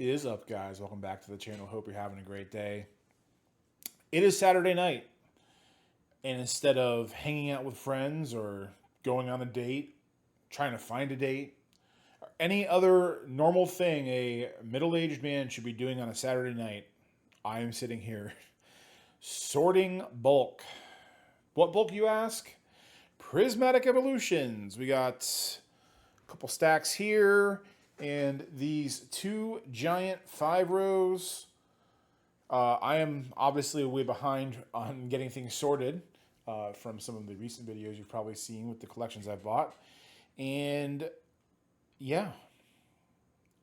Is up, guys? Welcome back to the channel. Hope you're having a great day. It is Saturday night, and instead of hanging out with friends or going on a date, trying to find a date, or any other normal thing a middle-aged man should be doing on a Saturday night, I am sitting here sorting bulk. What bulk, you ask? Prismatic Evolutions. We got a couple stacks here, and these two giant 5 rows. I am obviously way behind on getting things sorted from some of the recent videos you've probably seen with the collections I've bought. And yeah,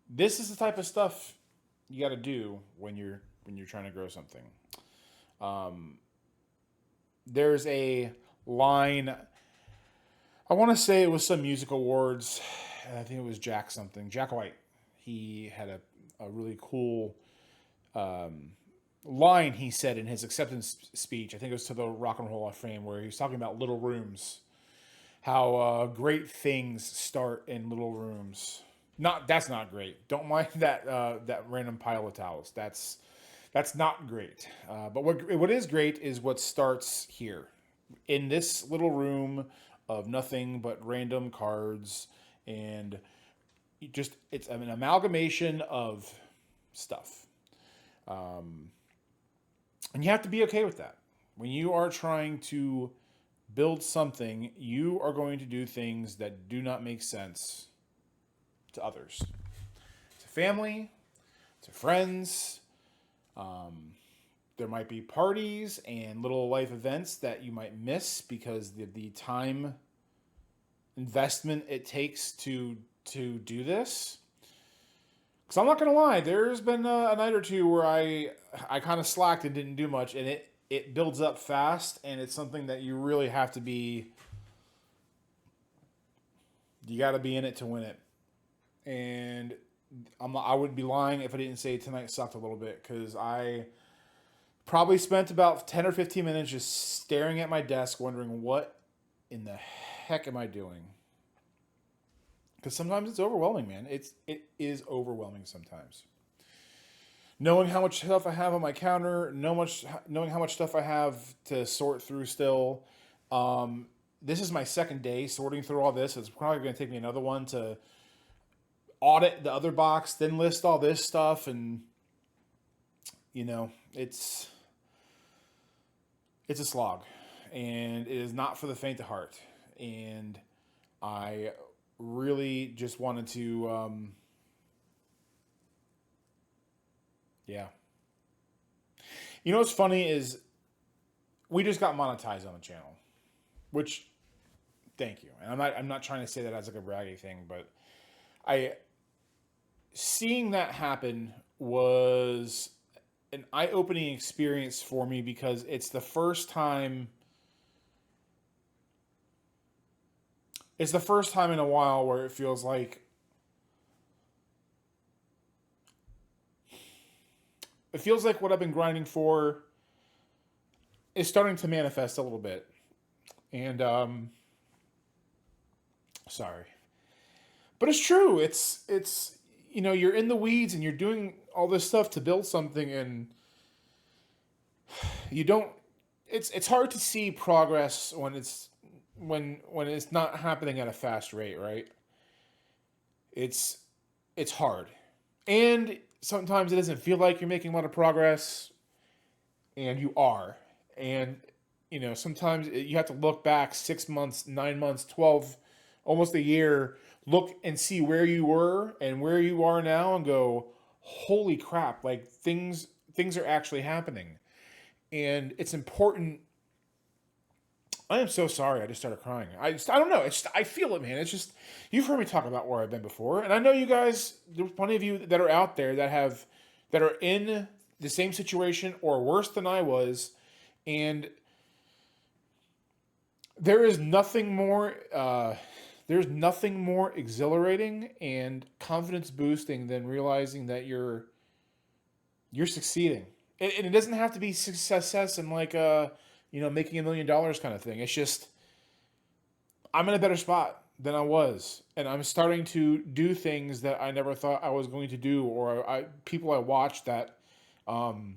this is the type of stuff you got to do when you're trying to grow something. There's a line, I want to say it was some music awards. I think it was Jack something. Jack White. He had a really cool line he said in his acceptance speech. I think it was to the Rock and Roll Hall of Fame, where he was talking about little rooms. How great things start in little rooms. That's not great. Don't mind that that random pile of towels. That's not great. But what is great is what starts here, in this little room of nothing but random cards, and it's an amalgamation of stuff. And you have to be okay with that. When you are trying to build something, you are going to do things that do not make sense to others, to family, to friends. There might be parties and little life events that you might miss because the time investment it takes to do this. Because I'm not going to lie, there's been a night or two where I kind of slacked and didn't do much, and it builds up fast, and it's something that you really have to be, you got to be in it to win it. And I would be lying if I didn't say tonight sucked a little bit, because I probably spent about 10 or 15 minutes just staring at my desk wondering what in the heck am I doing? Because sometimes it's overwhelming, man. It is overwhelming sometimes. Knowing how much stuff I have on my counter, knowing how much stuff I have to sort through still. This is my second day sorting through all this. It's probably going to take me another one to audit the other box, then list all this stuff, and it's a slog, and it is not for the faint of heart. And I really just wanted to, yeah. You know what's funny is we just got monetized on the channel, which, thank you. And I'm not trying to say that as like a braggy thing, but seeing that happen was an eye-opening experience for me, because it's the first time in a while where it feels like what I've been grinding for is starting to manifest a little bit. And sorry. But it's true. It's you're in the weeds and you're doing all this stuff to build something, and you don't it's hard to see progress when it's not happening at a fast rate, right? It's hard. And sometimes it doesn't feel like you're making a lot of progress, and you are. And sometimes you have to look back 6 months, 9 months, 12, almost a year, look and see where you were and where you are now, and go, holy crap, like things are actually happening. And it's important. I am so sorry. I just started crying. I don't know. I feel it, man. It's just, you've heard me talk about where I've been before, and I know you guys. There's plenty of you that are out there that are in the same situation or worse than I was, and there is nothing more. There's nothing more exhilarating and confidence boosting than realizing that you're succeeding. And it doesn't have to be success and like making $1 million kind of thing. It's just, I'm in a better spot. than I was, and I'm starting to do things that I never thought I was going to do, or people I watched that, um,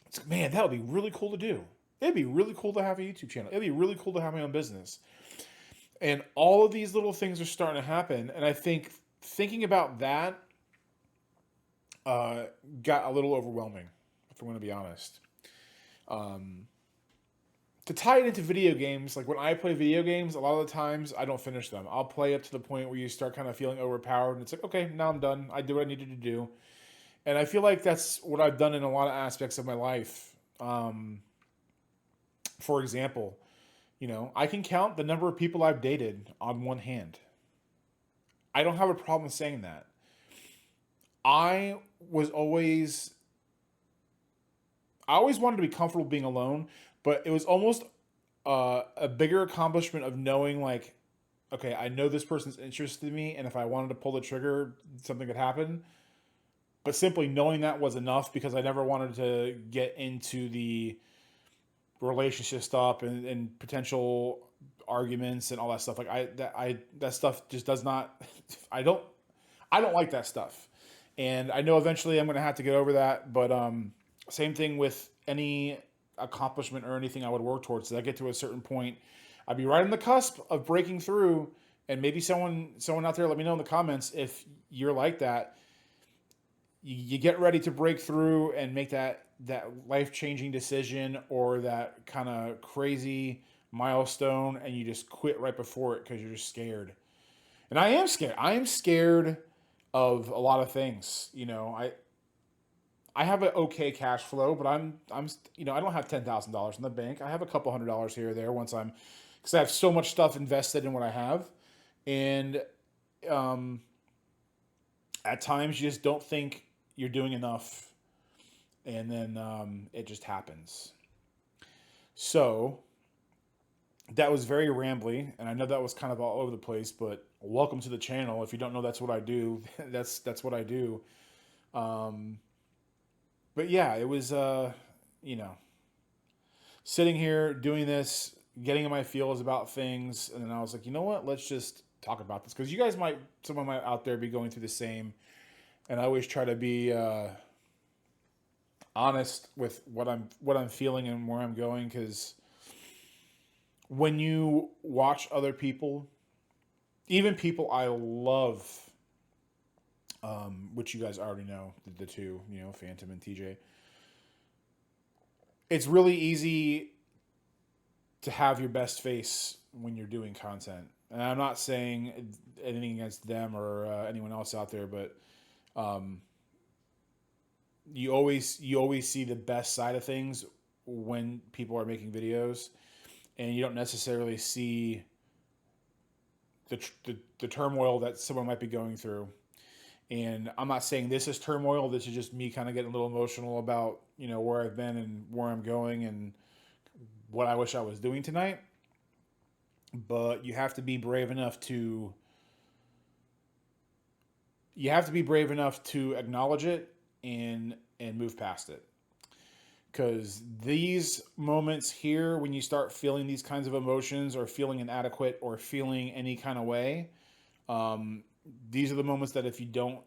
it's like, man, that would be really cool to do. It'd be really cool to have a YouTube channel. It'd be really cool to have my own business. And all of these little things are starting to happen. And I think thinking about that uh, got a little overwhelming, if I'm going to be honest. Um, to tie it into video games, like when I play video games, a lot of the times I don't finish them. I'll play up to the point where you start kind of feeling overpowered, and it's like, okay, now I'm done. I did what I needed to do. And I feel like that's what I've done in a lot of aspects of my life. For example, I can count the number of people I've dated on one hand. I don't have a problem saying that. I was always I always wanted to be comfortable being alone, but it was almost a bigger accomplishment of knowing, like, okay, I know this person's interested in me, and if I wanted to pull the trigger, something could happen. But simply knowing that was enough, because I never wanted to get into the relationship stuff and potential arguments and all that stuff. Like that stuff just does not. I don't I don't like that stuff, and I know eventually I'm going to have to get over that. But same thing with any accomplishment or anything I would work towards. As I get to a certain point, I'd be right on the cusp of breaking through, and maybe someone out there, let me know in the comments if you're like that. You get ready to break through and make that life changing decision, or that kind of crazy milestone, and you just quit right before it because you're just scared. And I am scared. I am scared of a lot of things. I have an okay cash flow, but I don't have $10,000 in the bank. I have a couple $100 here or there once because I have so much stuff invested in what I have, and um, at times you just don't think you're doing enough, and then it just happens. So that was very rambly, and I know that was kind of all over the place, but welcome to the channel. If you don't know that's what I do, that's what I do. Um, but yeah, it was you know sitting here doing this, getting in my feels about things, and then I was like, you know what? Let's just talk about this, because you guys someone might out there be going through the same, and I always try to be honest with what I'm feeling and where I'm going, because when you watch other people, even people I love, which you guys already know, the two, Phantom and TJ, it's really easy to have your best face when you're doing content. And I'm not saying anything against them or anyone else out there, but um, you always see the best side of things when people are making videos, and you don't necessarily see the turmoil that someone might be going through. And I'm not saying this is turmoil. This is just me kind of getting a little emotional about where I've been and where I'm going and what I wish I was doing tonight. But you have to be brave enough to acknowledge it and move past it. Because these moments here, when you start feeling these kinds of emotions, or feeling inadequate, or feeling any kind of way, these are the moments that if you don't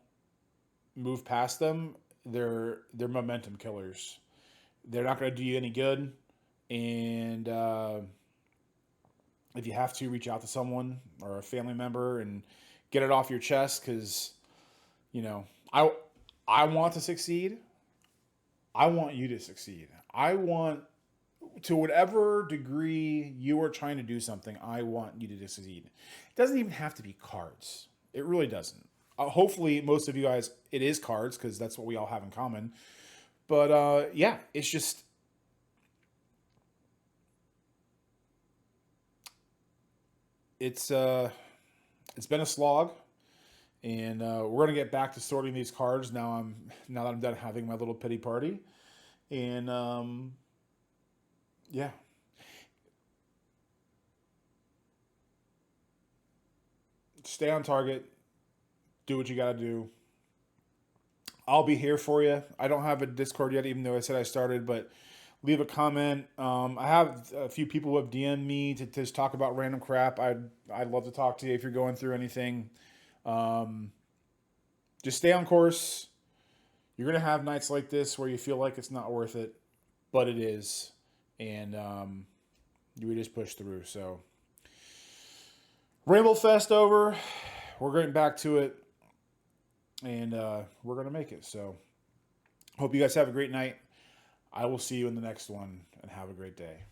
move past them, they're momentum killers. They're not going to do you any good. And if you have to, reach out to someone or a family member and get it off your chest, because I want to succeed. I want you to succeed. I want, to whatever degree you are trying to do something, I want you to succeed. It doesn't even have to be cards. It really doesn't. Hopefully, most of you guys, it is cards, because that's what we all have in common. But yeah, it's just, it's been a slog, and we're gonna get back to sorting these cards now that I'm done having my little pity party, and yeah, stay on target, do what you gotta do. I'll be here for you. I don't have a Discord yet, even though I said I started, but leave a comment. I have a few people who have DM'd me to just talk about random crap. I'd love to talk to you if you're going through anything. Just stay on course. You're going to have nights like this where you feel like it's not worth it, but it is. And we just push through. So, Rainbow Fest over. We're getting back to it. And we're going to make it. So, hope you guys have a great night. I will see you in the next one, and have a great day.